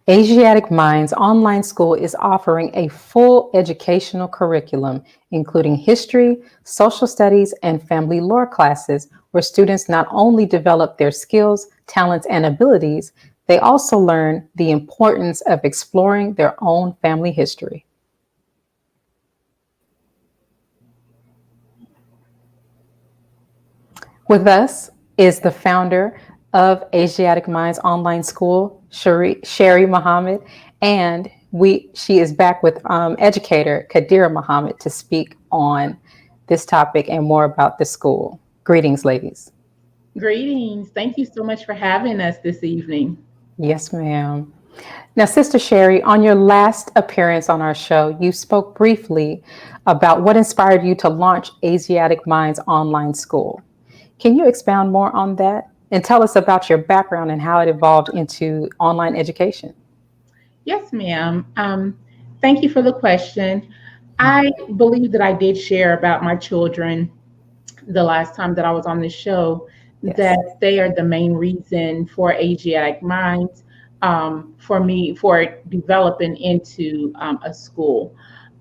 Asiatic Minds Online School is offering a full educational curriculum, including history, social studies, and family lore classes, where students not only develop their skills, talents, and abilities, they also learn the importance of exploring their own family history. With us is the founder of Asiatic Minds Online School, Sherrie Muhammad, and she is back with educator Khadirah Muhammad to speak on this topic and more about the school. Greetings, ladies. Greetings. Thank you so much for having us this evening. Yes, ma'am. Now, Sister Sherrie, on your last appearance on our show, you spoke briefly about what inspired you to launch Asiatic Minds Online School. Can you expound more on that and tell us about your background and how it evolved into online education? Yes, ma'am. Thank you for the question. I believe that I did share about my children the last time that I was on the show, Yes. that they are the main reason for Asiatic Minds, for me, for developing into a school.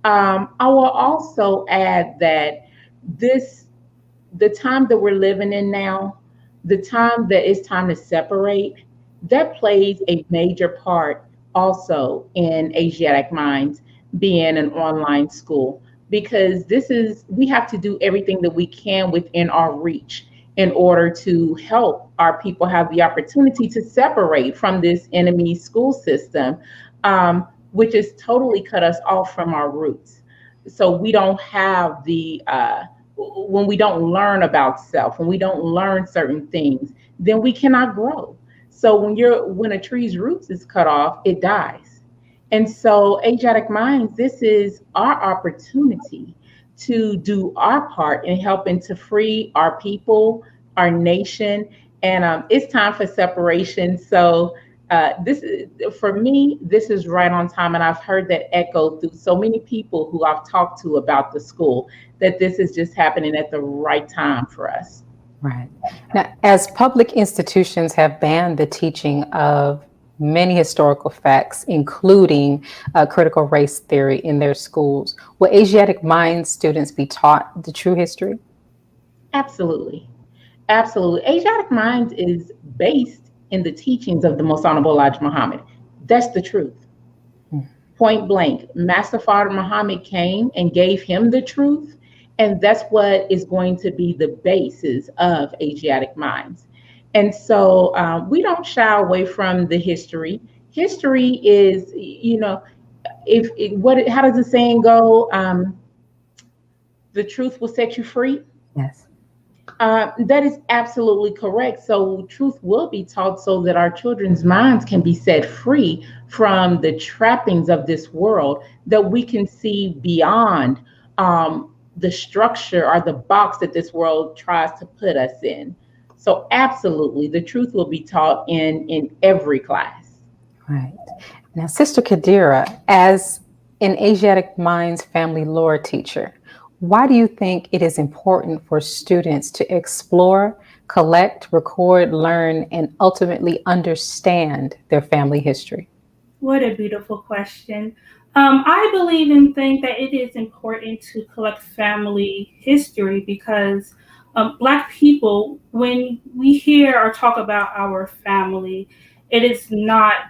I will also add that this the time that we're living in now, the time that it's time to separate, that plays a major part also in Asiatic Minds being an online school, because we have to do everything that we can within our reach in order to help our people have the opportunity to separate from this enemy school system, which has totally cut us off from our roots. So we don't have when we don't learn about self, when we don't learn certain things, then we cannot grow. So when a tree's roots is cut off, it dies. And so Asiatic Minds, this is our opportunity to do our part in helping to free our people, our nation, and it's time for separation. So this is for me. This is right on time, and I've heard that echo through so many people who I've talked to about the school, that this is just happening at the right time for us. Right. Now, as public institutions have banned the teaching of many historical facts, including critical race theory in their schools, will Asiatic Minds students be taught the true history? Absolutely. Absolutely. Asiatic Minds is based in the teachings of the Most Honorable Elijah Muhammad. That's the truth. Point blank. Master Father Muhammad came and gave him the truth. And that's what is going to be the basis of Asiatic Minds. And so we don't shy away from the history. History is, how does the saying go? The truth will set you free. Yes. That is absolutely correct. So, truth will be taught so that our children's minds can be set free from the trappings of this world, that we can see beyond the structure or the box that this world tries to put us in. So, absolutely, the truth will be taught in every class. Right. Now, Sister Khadirah, as an Asiatic Minds family lore teacher, why do you think it is important for students to explore, collect, record, learn, and ultimately understand their family history? What a beautiful question. I believe and think that it is important to collect family history because Black people, when we hear or talk about our family, it is not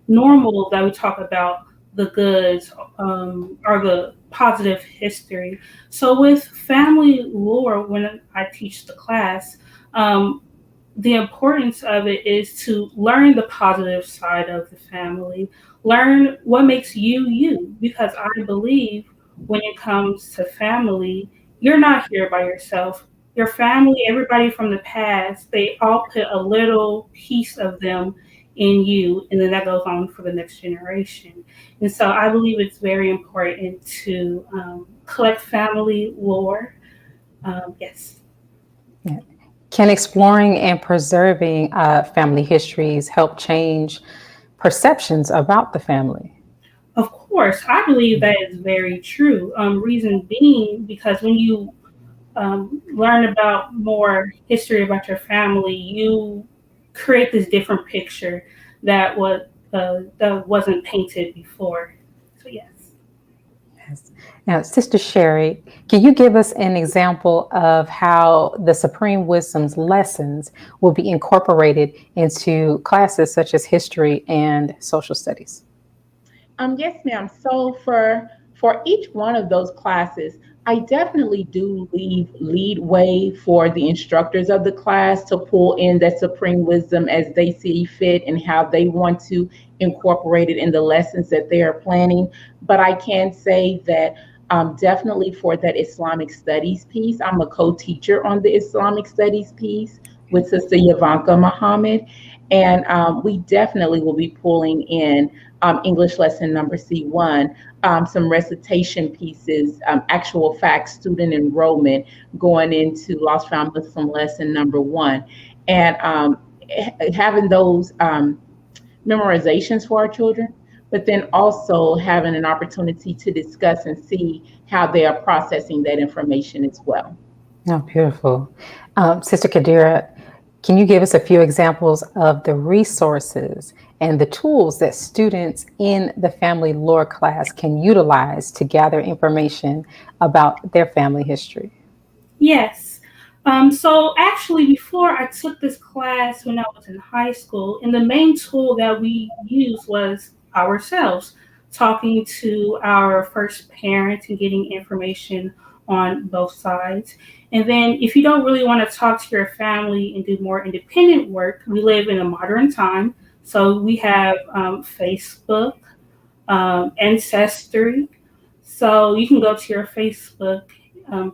normal that we talk about the goods or the positive history. So, with family lore, when I teach the class, the importance of it is to learn the positive side of the family, learn what makes you you, because I believe when it comes to family, you're not here by yourself. Your family, everybody from the past, they all put a little piece of them in you, and then that goes on for the next generation. And so I believe it's very important to collect family lore. Yes. Yeah. Can exploring and preserving family histories help change perceptions about the family? Of course, I believe that is very true. Reason being, because when you learn about more history about your family, you create this different picture that what that wasn't painted before. So yes. Yes. Now, Sister Sherrie, can you give us an example of how the Supreme Wisdom's lessons will be incorporated into classes such as history and social studies? Yes, ma'am. So for each one of those classes, I definitely do leave lead way for the instructors of the class to pull in that supreme wisdom as they see fit and how they want to incorporate it in the lessons that they are planning. But I can say that definitely for that Islamic studies piece, I'm a co-teacher on the Islamic studies piece with Sister Muhammad, and we definitely will be pulling in English lesson number C1, some recitation pieces, actual facts, student enrollment going into Lost Found Muslim lesson number 1. And having those memorizations for our children, but then also having an opportunity to discuss and see how they are processing that information as well. Oh, beautiful. Sister Khadirah, can you give us a few examples of the resources and the tools that students in the family lore class can utilize to gather information about their family history? Yes. So actually, before I took this class when I was in high school, and the main tool that we used was ourselves, talking to our first parents and getting information on both sides. And then, if you don't really want to talk to your family and do more independent work, we live in a modern time. So we have Facebook, Ancestry. So you can go to your Facebook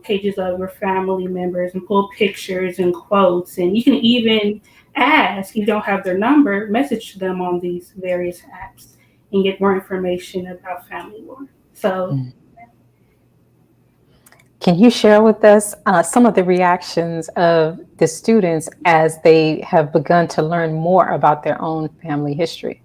pages of your family members and pull pictures and quotes. And you can even ask, if you don't have their number, message them on these various apps and get more information about family lore. So, Can you share with us some of the reactions of the students as they have begun to learn more about their own family history?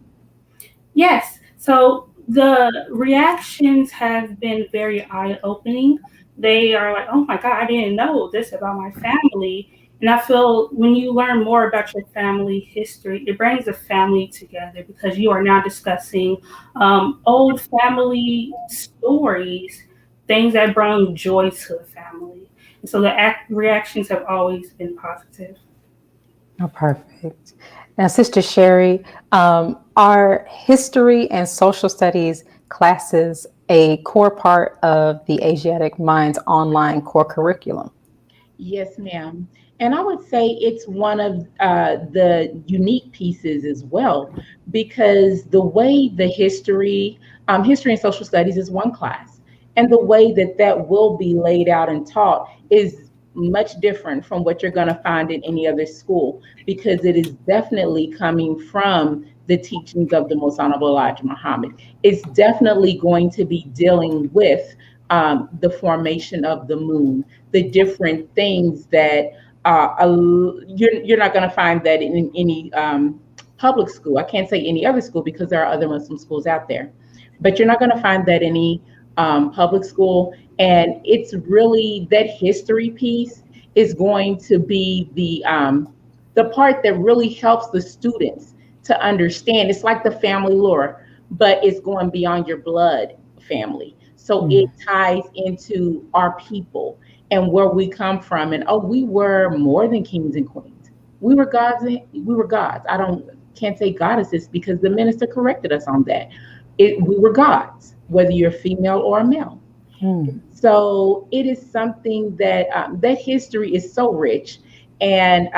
yes. So the reactions have been very eye-opening. They are like, oh my God, I didn't know this about my family. And I feel when you learn more about your family history, it brings the family together because you are now discussing old family stories, things that bring joy to the family. And so the reactions have always been positive. Oh, perfect. Now, Sister Sherrie, are history and social studies classes a core part of the Asiatic Minds online core curriculum? Yes, ma'am. And I would say it's one of the unique pieces as well, because the way the history and social studies is one class, and the way that that will be laid out and taught is much different from what you're going to find in any other school, because it is definitely coming from the teachings of the Most Honorable Elijah Muhammad. It's definitely going to be dealing with the formation of the moon, the different things that you're not going to find that in any public school. I can't say any other school because there are other Muslim schools out there, but you're not going to find that in any public school. And it's really that history piece is going to be the part that really helps the students to understand. It's like the family lore, but it's going beyond your blood family. So it ties into our people and where we come from. And we were more than kings and queens. We were gods. We were gods. Can't say goddesses because the minister corrected us on that. We were gods, whether you're female or a male. So it is something that that history is so rich. And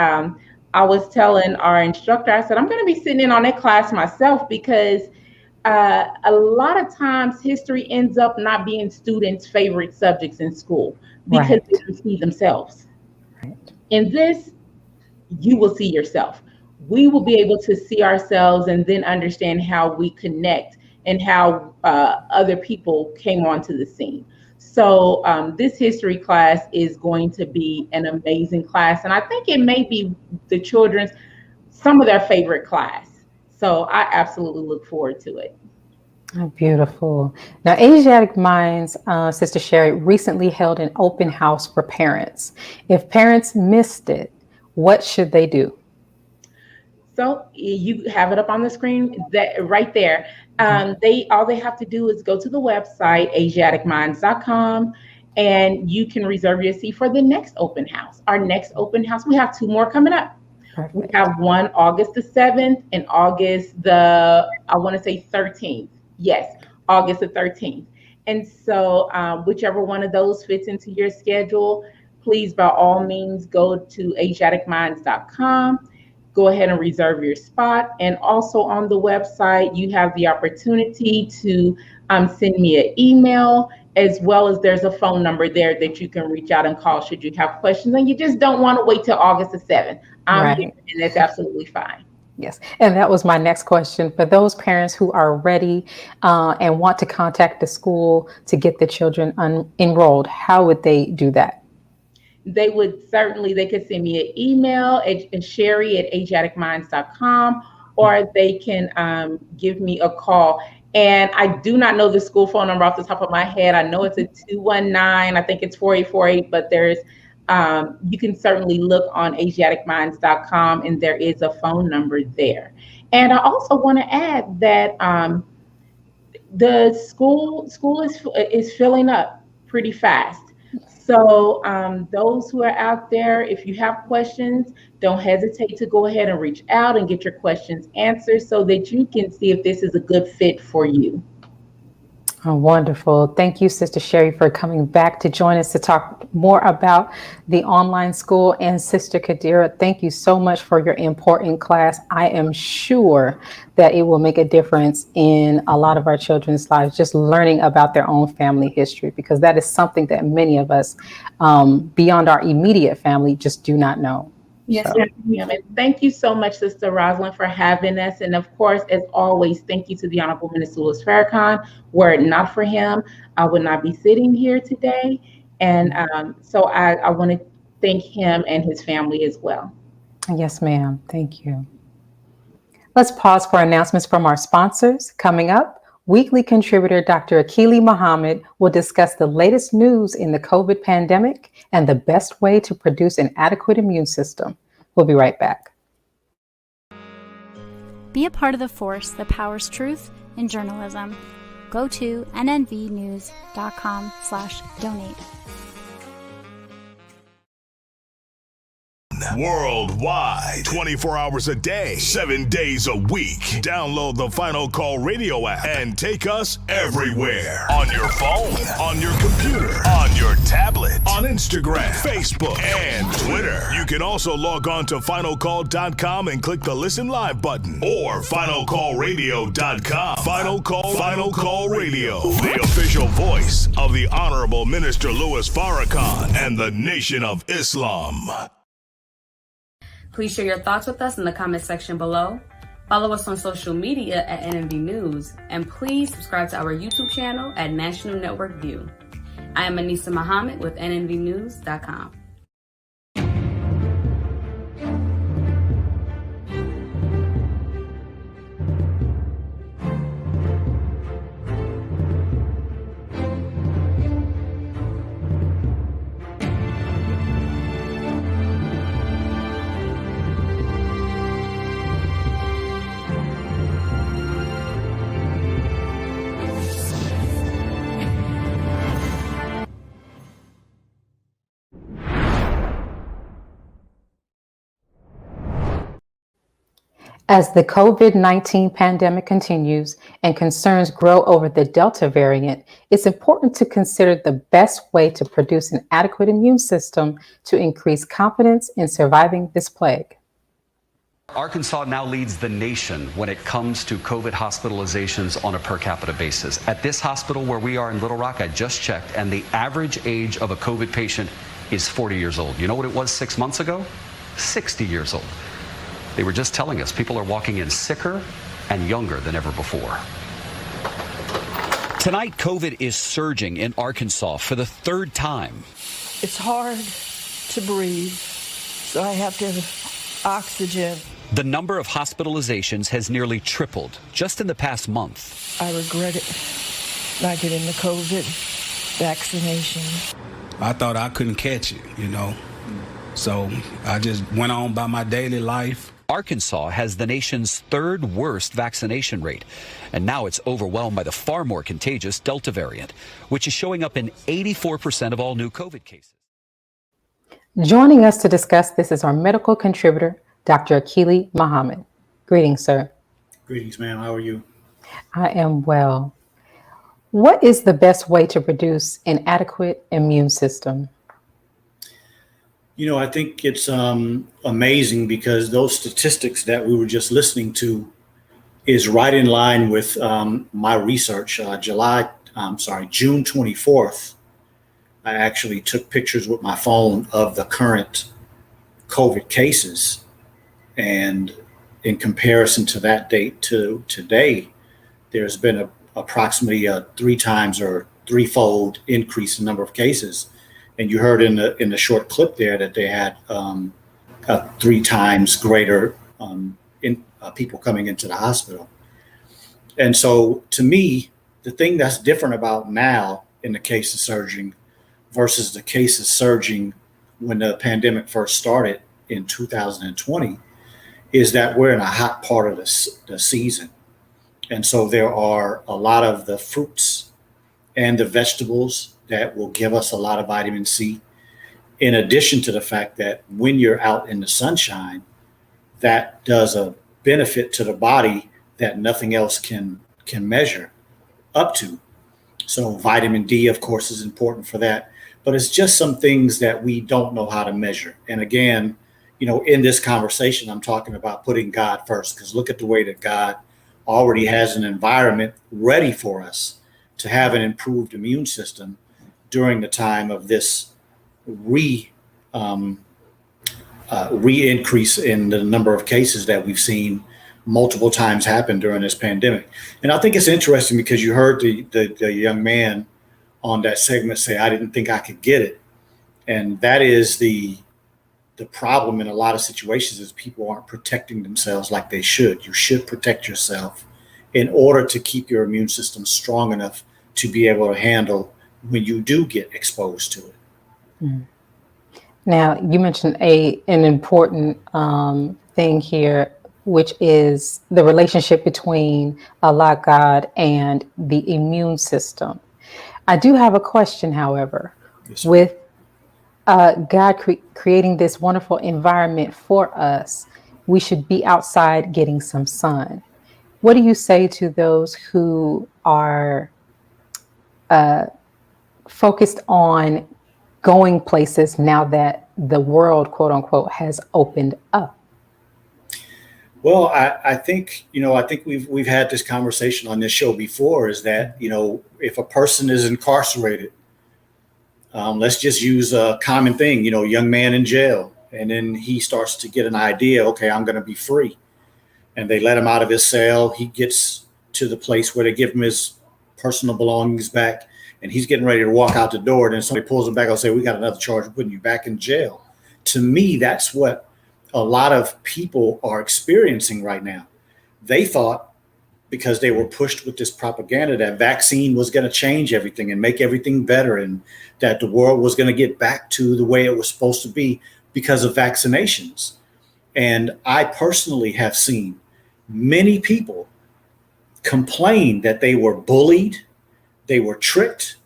I was telling our instructor, I said, I'm going to be sitting in on that class myself because a lot of times history ends up not being students' favorite subjects in school because they don't see themselves. In this, you will see yourself. We will be able to see ourselves and then understand how we connect and how other people came onto the scene. So this history class is going to be an amazing class. And I think it may be the children's, some of their favorite class. So I absolutely look forward to it. Oh, beautiful. Now, Asiatic Minds, Sister Sherrie, recently held an open house for parents. If parents missed it, what should they do? So you have it up on the screen that right there. They all they have to do is go to the website asiaticminds.com, and you can reserve your seat for the next open house. Our next open house, we have two more coming up. Perfect. We have one August the 7th and August the, I want to say 13th. Yes, August the 13th. And so whichever one of those fits into your schedule, please by all means go to asiaticminds.com. Go ahead and reserve your spot. And also on the website, you have the opportunity to send me an email, as well as there's a phone number there that you can reach out and call should you have questions and you just don't want to wait till August the 7th. Right. Here, and that's absolutely fine. Yes, and that was my next question. For those parents who are ready and want to contact the school to get the children enrolled, how would they do that? They could send me an email at sherrie@asiaticminds.com, or they can give me a call. And I do not know the school phone number off the top of my head. I know it's a 219, I think it's 4848, but there's, you can certainly look on asiaticminds.com and there is a phone number there. And I also want to add that the school is filling up pretty fast. So those who are out there, if you have questions, don't hesitate to go ahead and reach out and get your questions answered so that you can see if this is a good fit for you. Oh, wonderful. Thank you, Sister Sherrie, for coming back to join us to talk more about the online school. And Sister Khadirah, thank you so much for your important class. I am sure that it will make a difference in a lot of our children's lives, just learning about their own family history, because that is something that many of us beyond our immediate family just do not know. Yes, ma'am. And thank you so much, Sister Rosalind, for having us. And of course, as always, thank you to the Honorable Minister Louis Farrakhan. Were it not for him, I would not be sitting here today. And so I want to thank him and his family as well. Yes, ma'am. Thank you. Let's pause for announcements from our sponsors. Coming up, weekly contributor Dr. Akili Muhammad will discuss the latest news in the COVID pandemic and the best way to produce an adequate immune system. We'll be right back. Be a part of the force that powers truth in journalism. Go to nnvnews.com/donate. Worldwide, 24 hours a day, 7 days a week. Download the Final Call Radio app and take us everywhere. On your phone, on your computer, on your tablet, on Instagram, Facebook, and Twitter. You can also log on to finalcall.com and click the Listen Live button, or finalcallradio.com. Final Call Radio, the official voice of the Honorable Minister Louis Farrakhan and the Nation of Islam. Please share your thoughts with us in the comment section below. Follow us on social media at NNV News, and please subscribe to our YouTube channel at National Network View. I am Anissa Muhammad with nnvnews.com. As the COVID-19 pandemic continues and concerns grow over the Delta variant, it's important to consider the best way to produce an adequate immune system to increase confidence in surviving this plague. Arkansas now leads the nation when it comes to COVID hospitalizations on a per capita basis. At this hospital where we are in Little Rock, I just checked, and the average age of a COVID patient is 40 years old. You know what it was 6 months ago? 60 years old. They were just telling us people are walking in sicker and younger than ever before. Tonight, COVID is surging in Arkansas for the third time. It's hard to breathe, so I have to have oxygen. The number of hospitalizations has nearly tripled just in the past month. I regret it, not getting the COVID vaccination. I thought I couldn't catch it, you know. So I just went on by my daily life. Arkansas has the nation's third worst vaccination rate, and now it's overwhelmed by the far more contagious Delta variant, which is showing up in 84% of all new COVID cases. Joining us to discuss this is our medical contributor, Dr. Akili Muhammad. Greetings, sir. Greetings, ma'am. How are you? I am well. What is the best way to produce an adequate immune system? You know, I think it's amazing because those statistics that we were just listening to is right in line with my research. June 24th, I actually took pictures with my phone of the current COVID cases. And in comparison to that date to today, there's been approximately a 3 times or threefold increase in number of cases. And you heard in the short clip there that they had 3 times greater people coming into the hospital. And so to me, the thing that's different about now in the cases surging versus the cases surging when the pandemic first started in 2020 is that we're in a hot part of the season. And so there are a lot of the fruits and the vegetables that will give us a lot of vitamin C, in addition to the fact that when you're out in the sunshine, that does a benefit to the body that nothing else can measure up to. So vitamin D, of course, is important for that, but it's just some things that we don't know how to measure. And again, you know, in this conversation, I'm talking about putting God first, because look at the way that God already has an environment ready for us to have an improved immune system during the time of this re-increase in the number of cases that we've seen multiple times happen during this pandemic. And I think it's interesting because you heard the young man on that segment say, I didn't think I could get it. And that is the problem in a lot of situations is people aren't protecting themselves like they should. You should protect yourself in order to keep your immune system strong enough to be able to handle when you do get exposed to it. Mm. Now, you mentioned an important thing here, which is the relationship between Allah, God, and the immune system. I do have a question, however. Yes, with God creating this wonderful environment for us, we should be outside getting some sun. What do you say to those who are focused on going places now that the world, quote unquote, has opened up? Well, I think we've had this conversation on this show before, is that, you know, if a person is incarcerated, let's just use a common thing, you know, young man in jail, and then he starts to get an idea, okay, I'm going to be free. And they let him out of his cell. He gets to the place where they give him his personal belongings back, and he's getting ready to walk out the door. And then somebody pulls him back and say, we got another charge, we're putting you back in jail. To me, that's what a lot of people are experiencing right now. They thought, because they were pushed with this propaganda, that vaccine was going to change everything and make everything better, and that the world was going to get back to the way it was supposed to be because of vaccinations. And I personally have seen many people complain that they were bullied, they were tricked,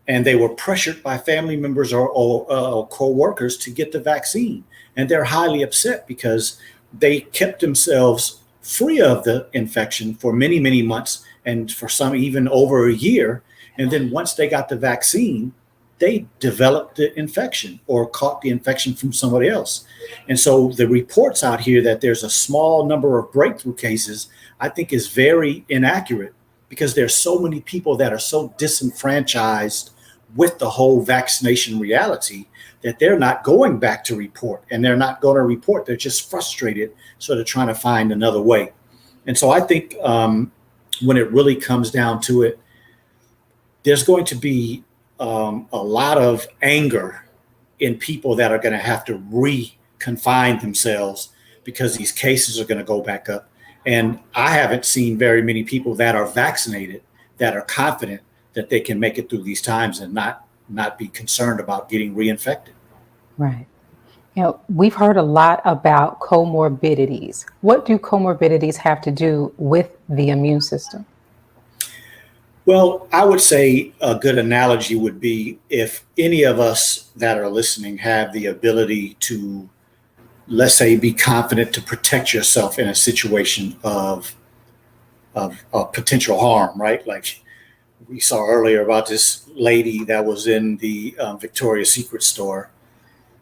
and they were pressured by family members or co-workers to get the vaccine. And they're highly upset because they kept themselves free of the infection for many, many months, and for some even over a year. And then once they got the vaccine, they developed the infection or caught the infection from somebody else. And so the reports out here that there's a small number of breakthrough cases, I think is very inaccurate, because there's so many people that are so disenfranchised with the whole vaccination reality that they're not going back to report, and they're not going to report. They're just frustrated. So they're trying to find another way. And so I think when it really comes down to it, there's going to be a lot of anger in people that are going to have to re-confine themselves because these cases are going to go back up. And I haven't seen very many people that are vaccinated that are confident that they can make it through these times and not be concerned about getting reinfected. Right. We've heard a lot about comorbidities. What do comorbidities have to do with the immune system? Well, I would say a good analogy would be if any of us that are listening have the ability to, let's say, be confident to protect yourself in a situation of potential harm, right? Like we saw earlier about this lady that was in the Victoria's Secret store.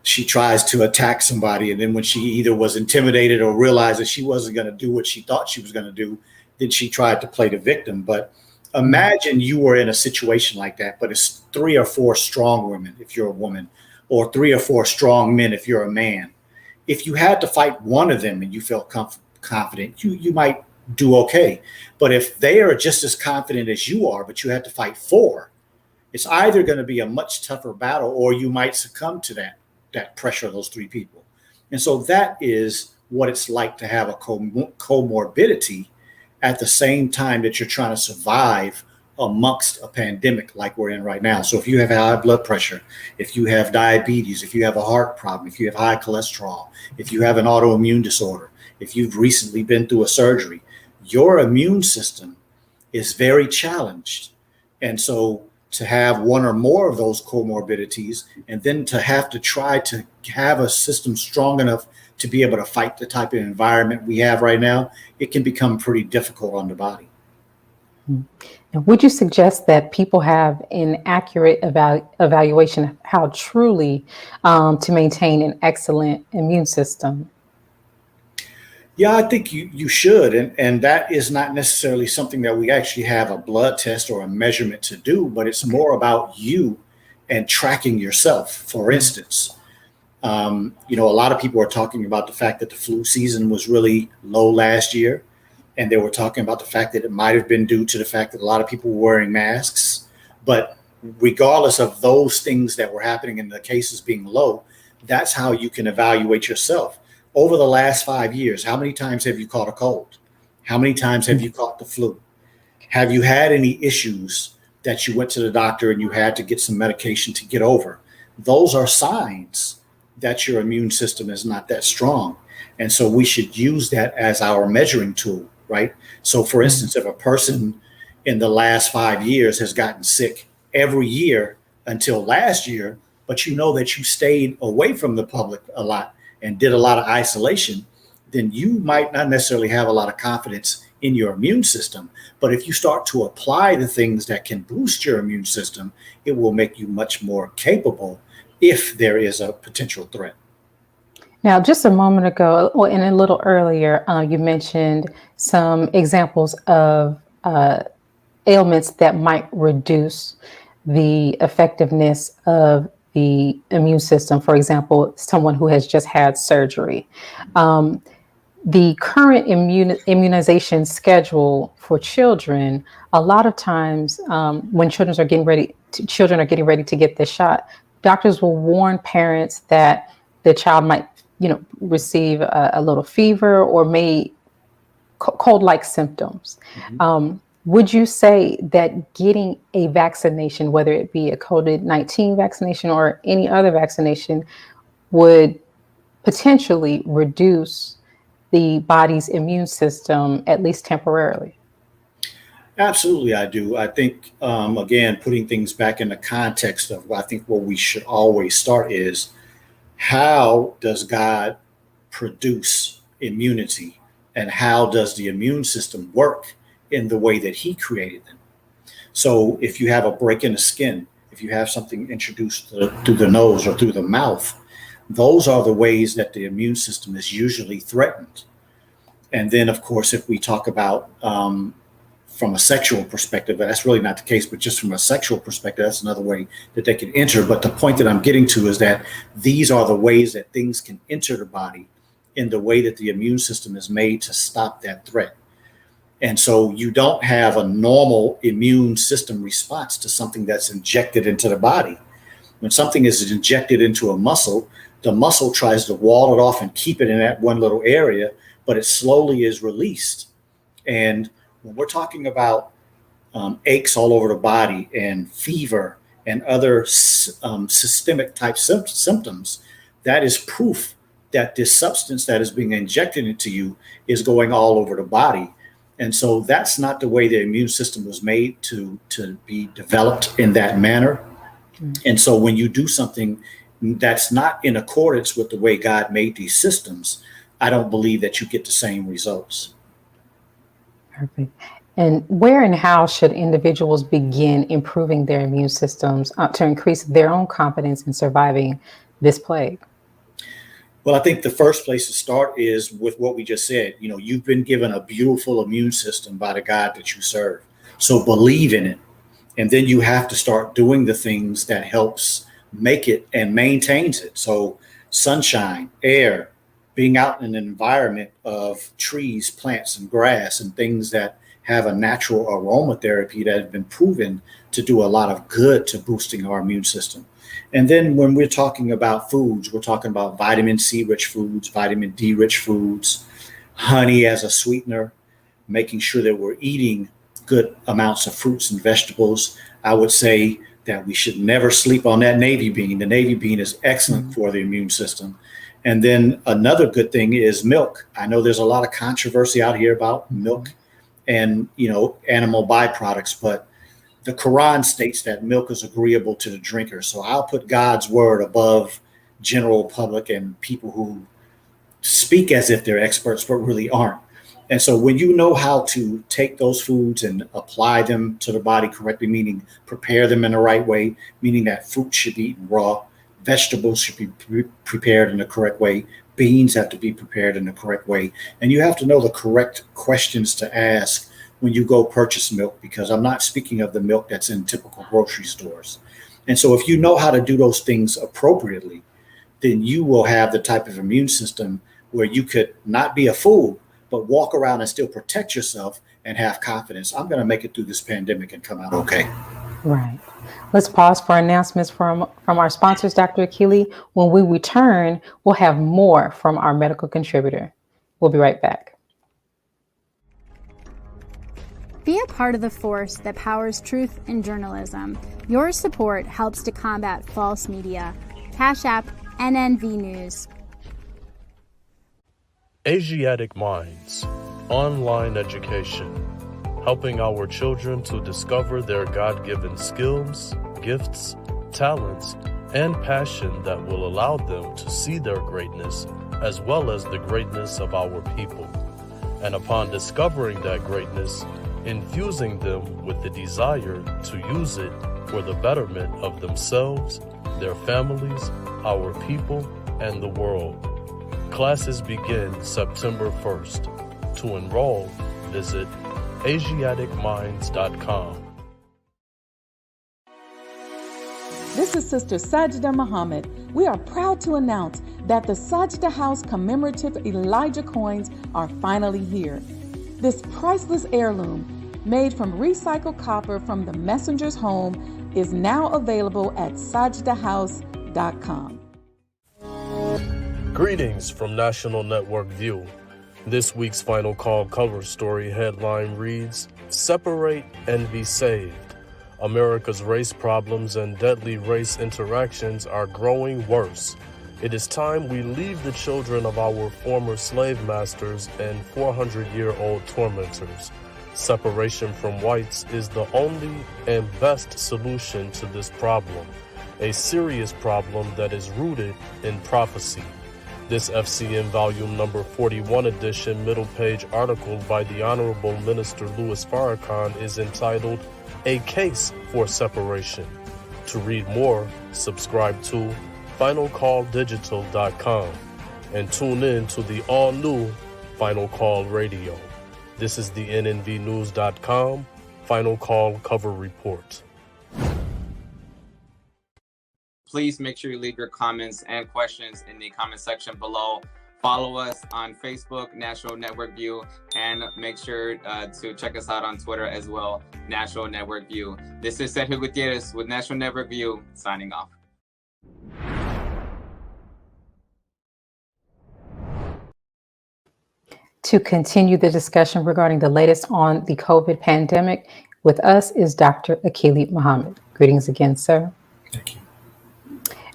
She tries to attack somebody, and then when she either was intimidated or realized that she wasn't going to do what she thought she was going to do, then she tried to play the victim. But imagine you were in a situation like that, but it's 3 or 4 strong women if you're a woman, or 3 or 4 strong men if you're a man. If you had to fight one of them and you felt confident, you might do okay. But if they are just as confident as you are, but you had to fight 4, it's either going to be a much tougher battle, or you might succumb to that pressure of those 3 people. And so that is what it's like to have a comorbidity at the same time that you're trying to survive amongst a pandemic like we're in right now. So if you have high blood pressure, if you have diabetes, if you have a heart problem, if you have high cholesterol, if you have an autoimmune disorder, if you've recently been through a surgery, your immune system is very challenged. And so to have one or more of those comorbidities, and then to have to try to have a system strong enough to be able to fight the type of environment we have right now, it can become pretty difficult on the body. And would you suggest that people have an accurate evaluation of how truly to maintain an excellent immune system? Yeah, I think you should. And that is not necessarily something that we actually have a blood test or a measurement to do, but it's more about you and tracking yourself. For instance, a lot of people are talking about the fact that the flu season was really low last year. And they were talking about the fact that it might have been due to the fact that a lot of people were wearing masks. But regardless of those things that were happening and the cases being low, that's how you can evaluate yourself. Over the last 5 years, how many times have you caught a cold? How many times have you caught the flu? Have you had any issues that you went to the doctor and you had to get some medication to get over? Those are signs that your immune system is not that strong. And so we should use that as our measuring tool, right? So for instance, if a person in the last 5 years has gotten sick every year until last year, but you know that you stayed away from the public a lot and did a lot of isolation, then you might not necessarily have a lot of confidence in your immune system. But if you start to apply the things that can boost your immune system, it will make you much more capable if there is a potential threat. Now, just a moment ago, and a little earlier, you mentioned some examples of ailments that might reduce the effectiveness of the immune system. For example, someone who has just had surgery. The current immunization schedule for children, a lot of times when children are getting ready to get the shot, doctors will warn parents that the child might receive a little fever or may cold-like symptoms. Mm-hmm. Would you say that getting a vaccination, whether it be a COVID-19 vaccination or any other vaccination, would potentially reduce the body's immune system, at least temporarily? Absolutely, I do. I think, again, putting things back in the context of, I think what we should always start is, how does God produce immunity, and how does the immune system work in the way that he created them? So if you have a break in the skin, if you have something introduced through the nose or through the mouth, those are the ways that the immune system is usually threatened. And then, of course, if we talk about from a sexual perspective, that's really not the case, but just from a sexual perspective, that's another way that they can enter. But the point that I'm getting to is that these are the ways that things can enter the body in the way that the immune system is made to stop that threat. And so you don't have a normal immune system response to something that's injected into the body. When something is injected into a muscle, the muscle tries to wall it off and keep it in that one little area, but it slowly is released. And when we're talking about aches all over the body and fever and other systemic type symptoms, that is proof that this substance that is being injected into you is going all over the body. And so that's not the way the immune system was made to be developed in that manner. And so when you do something that's not in accordance with the way God made these systems, I don't believe that you get the same results. Perfect. And where and how should individuals begin improving their immune systems to increase their own confidence in surviving this plague? Well, I think the first place to start is with what we just said. You know, you've been given a beautiful immune system by the God that you serve. So believe in it. And then you have to start doing the things that helps make it and maintains it. So sunshine, air, being out in an environment of trees, plants, and grass, and things that have a natural aromatherapy that have been proven to do a lot of good to boosting our immune system. And then when we're talking about foods, we're talking about vitamin C rich foods, vitamin D rich foods, honey as a sweetener, making sure that we're eating good amounts of fruits and vegetables. I would say that we should never sleep on that navy bean. The navy bean is excellent for the immune system. And then another good thing is milk. I know there's a lot of controversy out here about milk and, you know, animal byproducts, but the Quran states that milk is agreeable to the drinker. So I'll put God's word above general public and people who speak as if they're experts, but really aren't. And so when you know how to take those foods and apply them to the body correctly, meaning prepare them in the right way, meaning that fruit should be eaten raw, vegetables should be prepared in the correct way, beans have to be prepared in the correct way. And you have to know the correct questions to ask when you go purchase milk, because I'm not speaking of the milk that's in typical grocery stores. And so if you know how to do those things appropriately, then you will have the type of immune system where you could not be a fool, but walk around and still protect yourself and have confidence. I'm going to make it through this pandemic and come out okay. Right. Let's pause for announcements from our sponsors, Dr. Akili. When we return, we'll have more from our medical contributor. We'll be right back. Be a part of the force that powers truth in journalism. Your support helps to combat false media. Cash App NNV News. Asiatic Minds, online education, helping our children to discover their God-given skills, gifts, talents, and passion that will allow them to see their greatness as well as the greatness of our people. And upon discovering that greatness, infusing them with the desire to use it for the betterment of themselves, their families, our people, and the world. Classes begin September 1st. To enroll, visit AsiaticMinds.com. This is Sister Sherrie Muhammad. We are proud to announce that the Sajda House commemorative Elijah coins are finally here. This priceless heirloom, made from recycled copper from the messenger's home, is now available at sajdahouse.com. Greetings from National Network View. This week's Final Call cover story headline reads, "Separate and Be Saved. America's race problems and deadly race interactions are growing worse. It is time we leave the children of our former slave masters and 400-year-old tormentors. Separation from whites is the only and best solution to this problem, a serious problem that is rooted in prophecy." This FCM Volume Number 41 edition middle page article by the Honorable Minister Louis Farrakhan is entitled, "A Case for Separation." To read more, subscribe to FinalCallDigital.com and tune in to the all-new Final Call Radio. This is the NNVNews.com Final Call Cover Report. Please make sure you leave your comments and questions in the comment section below. Follow us on Facebook, National Network View, and make sure to check us out on Twitter as well, National Network View. This is Sergio Gutierrez with National Network View, signing off. To continue the discussion regarding the latest on the COVID pandemic, with us is Dr. Akili Muhammad. Greetings again, sir. Thank you.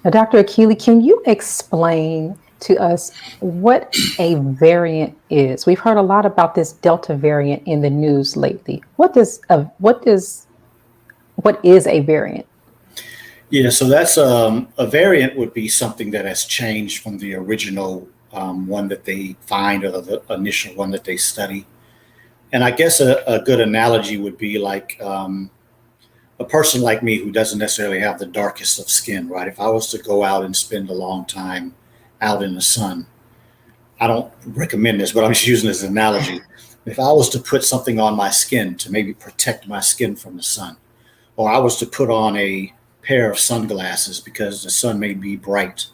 Now, Dr. Akili, can you explain to us what a variant is? We've heard a lot about this Delta variant in the news lately. What is a variant? Yeah, so that's a variant would be something that has changed from the original one that they find or the initial one that they study. And I guess a good analogy would be like a person like me who doesn't necessarily have the darkest of skin, right? If I was to go out and spend a long time out in the sun, I don't recommend this, but I'm just using this as an analogy. If I was to put something on my skin to maybe protect my skin from the sun, or I was to put on a pair of sunglasses because the sun may be bright,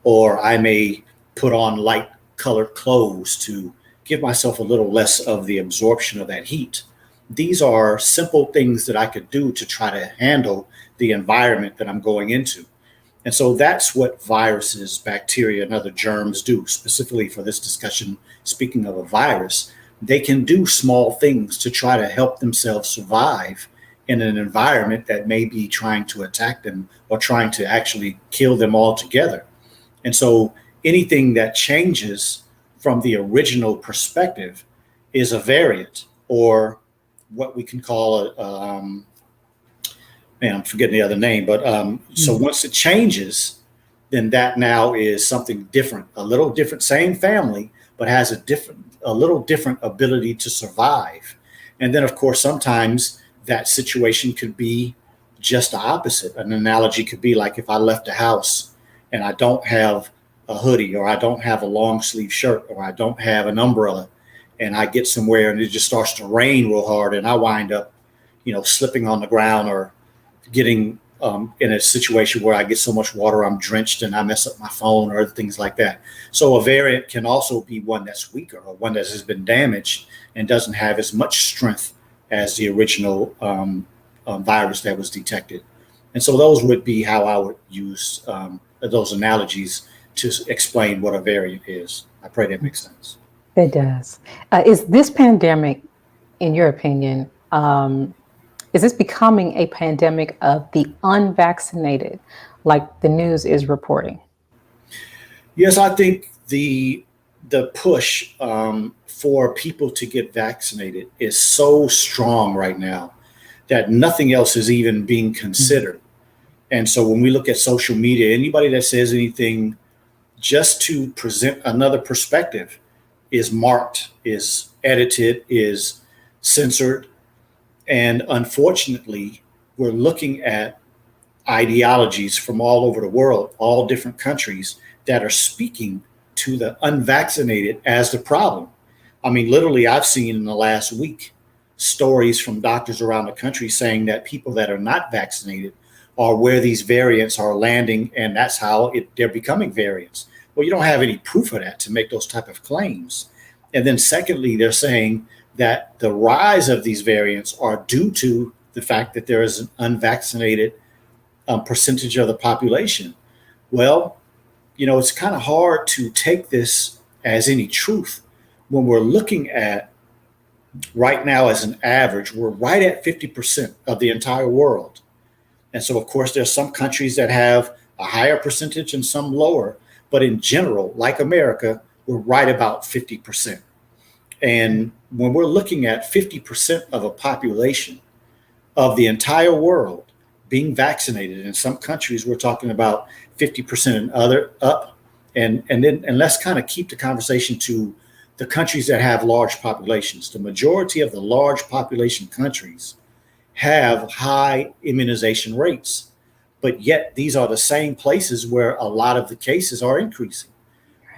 or I may put on light colored clothes to give myself a little less of the absorption of that heat. These are simple things that I could do to try to handle the environment that I'm going into. And so that's what viruses, bacteria, and other germs do. Specifically for this discussion, speaking of a virus, they can do small things to try to help themselves survive in an environment that may be trying to attack them or trying to actually kill them altogether. And so anything that changes from the original perspective is a variant, or what we can call I'm forgetting the other name, but so once it changes, then that now is something different, a little different, same family, but has a little different ability to survive. And then of course, sometimes that situation could be just the opposite. An analogy could be like if I left the house and I don't have a hoodie, or I don't have a long sleeve shirt, or I don't have an umbrella, and I get somewhere and it just starts to rain real hard and I wind up, slipping on the ground, or getting in a situation where I get so much water I'm drenched and I mess up my phone or other things like that. So a variant can also be one that's weaker, or one that has been damaged and doesn't have as much strength as the original virus that was detected. And so those would be how I would use those analogies to explain what a variant is. I pray that makes sense. It does. Is this pandemic, in your opinion, is this becoming a pandemic of the unvaccinated, like the news is reporting? Yes, I think the push for people to get vaccinated is so strong right now that nothing else is even being considered. And so when we look at social media, anybody that says anything just to present another perspective is marked, is edited, is censored. And unfortunately, we're looking at ideologies from all over the world, all different countries, that are speaking to the unvaccinated as the problem. I mean, literally, I've seen in the last week stories from doctors around the country saying that people that are not vaccinated are where these variants are landing, and that's how they're becoming variants. Well, you don't have any proof of that to make those type of claims. And then secondly, they're saying that the rise of these variants are due to the fact that there is an unvaccinated percentage of the population. Well, it's kind of hard to take this as any truth when we're looking at right now as an average, we're right at 50% of the entire world. And so, of course, there's some countries that have a higher percentage and some lower. But in general, like America, we're right about 50%. And when we're looking at 50% of a population of the entire world being vaccinated, in some countries we're talking about 50% and other up. And let's kind of keep the conversation to the countries that have large populations. The majority of the large population countries have high immunization rates, but yet these are the same places where a lot of the cases are increasing.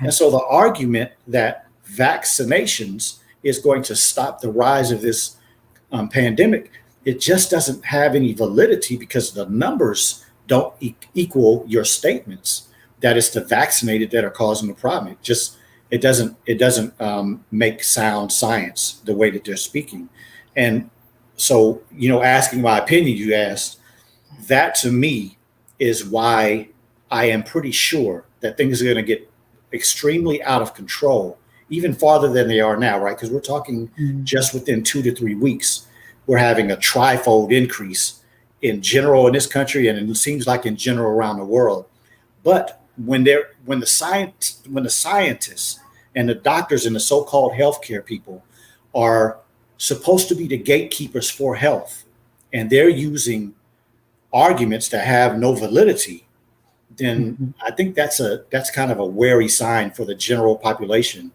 And so the argument that vaccinations is going to stop the rise of this pandemic, it just doesn't have any validity, because the numbers don't equal your statements that it's the vaccinated that are causing the problem. It doesn't make sound science the way that they're speaking. And so, asking my opinion, you asked, that to me is why I am pretty sure that things are going to get extremely out of control, even farther than they are now, right? Because we're talking just within 2 to 3 weeks, we're having a trifold increase in general in this country, and it seems like in general around the world. But when the scientists and the doctors and the so-called healthcare people are supposed to be the gatekeepers for health, and they're using arguments that have no validity, then I think that's kind of a wary sign for the general population.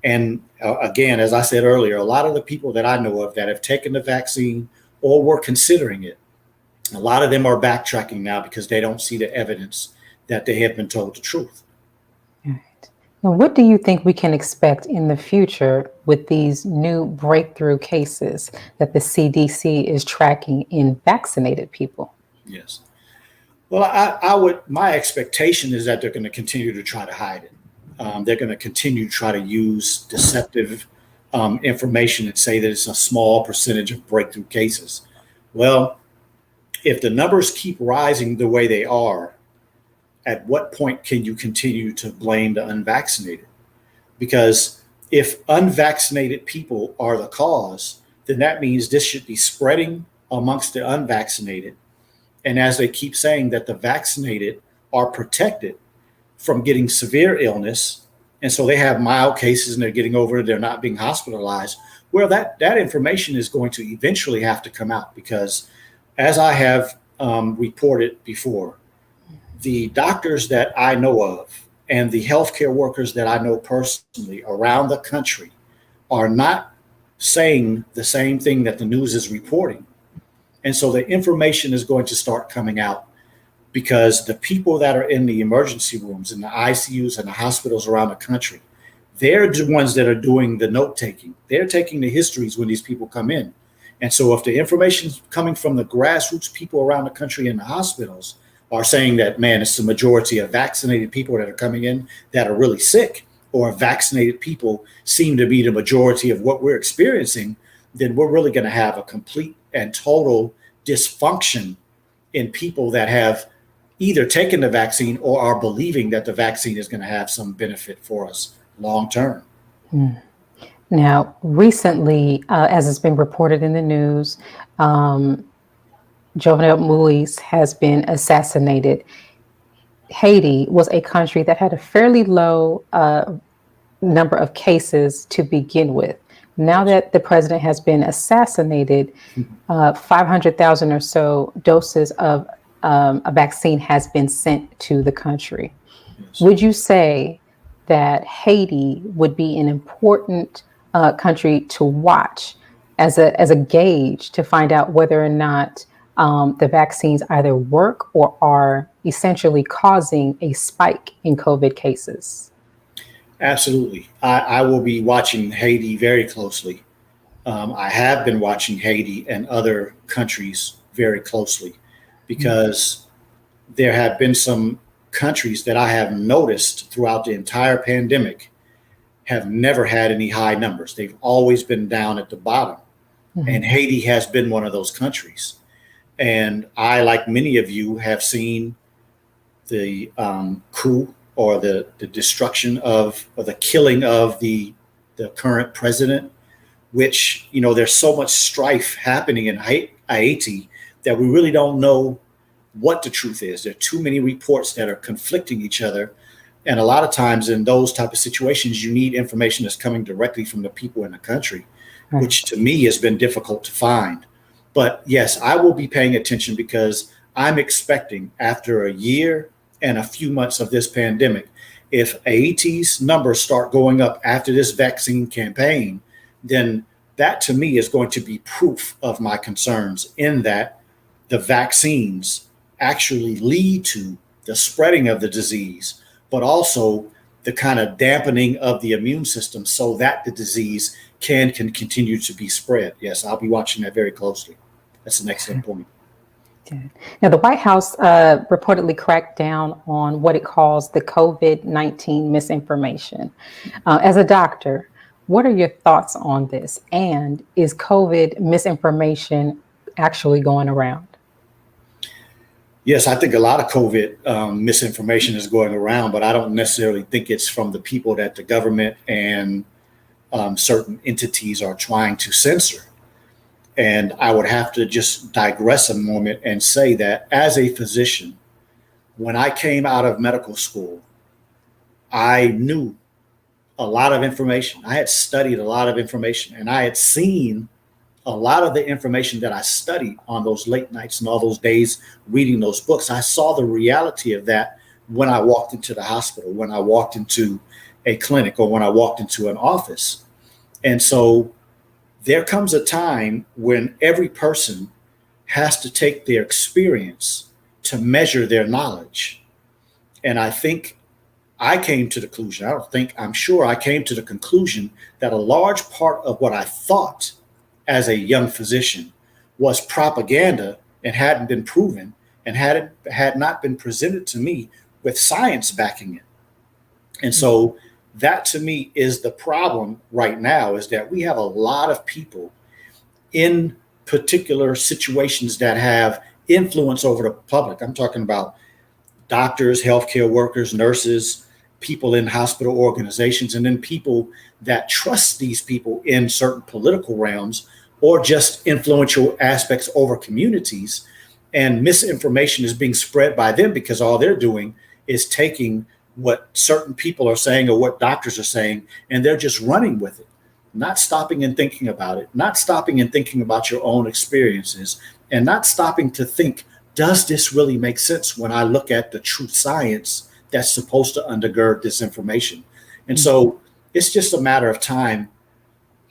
And again, as I said earlier, a lot of the people that I know of that have taken the vaccine or were considering it, a lot of them are backtracking now because they don't see the evidence that they have been told the truth. Now, what do you think we can expect in the future with these new breakthrough cases that the CDC is tracking in vaccinated people? Yes. Well, my expectation is that they're going to continue to try to hide it. They're going to continue to try to use deceptive information and say that it's a small percentage of breakthrough cases. Well, if the numbers keep rising the way they are, at what point can you continue to blame the unvaccinated? Because if unvaccinated people are the cause, then that means this should be spreading amongst the unvaccinated. And as they keep saying that the vaccinated are protected from getting severe illness, and so they have mild cases and they're getting over it, they're not being hospitalized, well, that information is going to eventually have to come out because, as I have reported before, the doctors that I know of and the healthcare workers that I know personally around the country are not saying the same thing that the news is reporting. And so the information is going to start coming out because the people that are in the emergency rooms, in the ICUs and the hospitals around the country, they're the ones that are doing the note taking. They're taking the histories when these people come in. And so if the information is coming from the grassroots people around the country in the hospitals are saying that, man, it's the majority of vaccinated people that are coming in that are really sick, or vaccinated people seem to be the majority of what we're experiencing, then we're really going to have a complete and total dysfunction in people that have either taken the vaccine or are believing that the vaccine is going to have some benefit for us long term. Now, recently, as it's been reported in the news, Jovenel Moise has been assassinated. Haiti was a country that had a fairly low number of cases to begin with. Now that the president has been assassinated, 500,000 or so doses of a vaccine has been sent to the country. Yes. Would you say that Haiti would be an important country to watch as a gauge to find out whether or not the vaccines either work or are essentially causing a spike in COVID cases? Absolutely. I will be watching Haiti very closely. I have been watching Haiti and other countries very closely because there have been some countries that I have noticed throughout the entire pandemic have never had any high numbers. They've always been down at the bottom. And Haiti has been one of those countries. And I, like many of you, have seen the coup or the destruction of, or the killing of the current president, which, you know, there's so much strife happening in Haiti that we really don't know what the truth is. There are too many reports that are conflicting each other. And a lot of times in those type of situations, you need information that's coming directly from the people in the country, which to me has been difficult to find. But yes, I will be paying attention because I'm expecting after a year and a few months of this pandemic, if Haiti's numbers start going up after this vaccine campaign, then that to me is going to be proof of my concerns in that the vaccines actually lead to the spreading of the disease, but also the kind of dampening of the immune system so that the disease can continue to be spread. Yes, I'll be watching that very closely. That's an excellent point. Now, the White House reportedly cracked down on what it calls the COVID-19 misinformation. As a doctor, what are your thoughts on this? And is COVID misinformation actually going around? Yes, I think a lot of COVID misinformation is going around, but I don't necessarily think it's from the people that the government and certain entities are trying to censor. And I would have to just digress a moment and say that as a physician, when I came out of medical school, I knew a lot of information. I had studied a lot of information, and I had seen a lot of the information that I studied on those late nights and all those days reading those books. I saw the reality of that when I walked into the hospital, when I walked into a clinic, or when I walked into an office. And so there comes a time when every person has to take their experience to measure their knowledge. And I think I came to the conclusion, I'm sure I came to the conclusion that a large part of what I thought as a young physician was propaganda and hadn't been proven and had not been presented to me with science backing it. And so that to me is the problem right now, is that we have a lot of people in particular situations that have influence over the public. I'm talking about doctors, healthcare workers, nurses, people in hospital organizations, and then people that trust these people in certain political realms or just influential aspects over communities. And misinformation is being spread by them because all they're doing is taking what certain people are saying or what doctors are saying, and they're just running with it, not stopping and thinking about it, not stopping and thinking about your own experiences, and not stopping to think, does this really make sense when I look at the true science that's supposed to undergird this information? And so it's just a matter of time,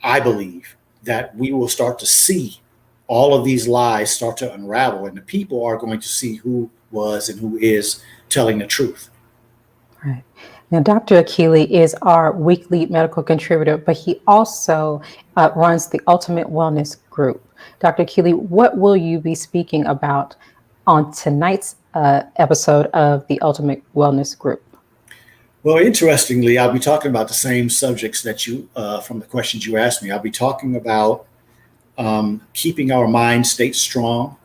I believe, that we will start to see all of these lies start to unravel, and the people are going to see who was and who is telling the truth. Right. Now, Dr. Akili is our weekly medical contributor, but he also runs the Ultimate Wellness Group. Dr. Akili, what will you be speaking about on tonight's episode of the Ultimate Wellness Group? Well, interestingly, I'll be talking about the same subjects that you, from the questions you asked me. I'll be talking about keeping our mind state strong,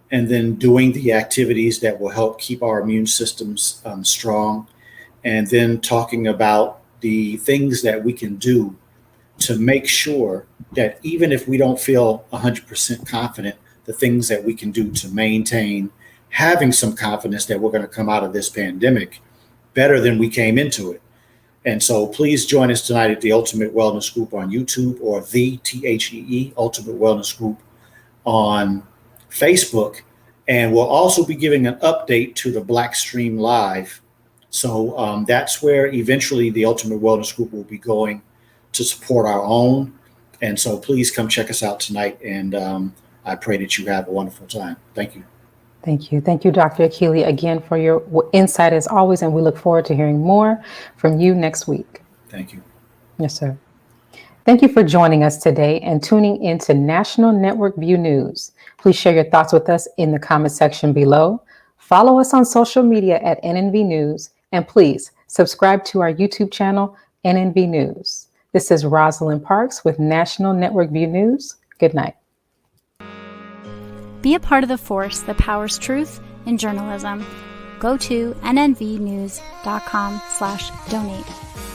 and then doing the activities that will help keep our immune systems strong, and then talking about the things that we can do to make sure that even if we don't feel 100% confident, the things that we can do to maintain having some confidence that we're going to come out of this pandemic better than we came into it. And so please join us tonight at the Ultimate Wellness Group on YouTube, or the THEE Ultimate Wellness Group on Facebook. And we'll also be giving an update to the Black Stream Live. So that's where eventually the Ultimate Wellness Group will be going to support our own. And so please come check us out tonight. And I pray that you have a wonderful time. Thank you. Thank you. Thank you, Dr. Akili, again for your insight as always, and we look forward to hearing more from you next week. Thank you. Yes, sir. Thank you for joining us today and tuning in to National Network View News. Please share your thoughts with us in the comment section below. Follow us on social media at NNV News, and please subscribe to our YouTube channel, NNV News. This is Rosalind Parks with National Network View News. Good night. Be a part of the force that powers truth in journalism. Go to nnvnews.com/donate.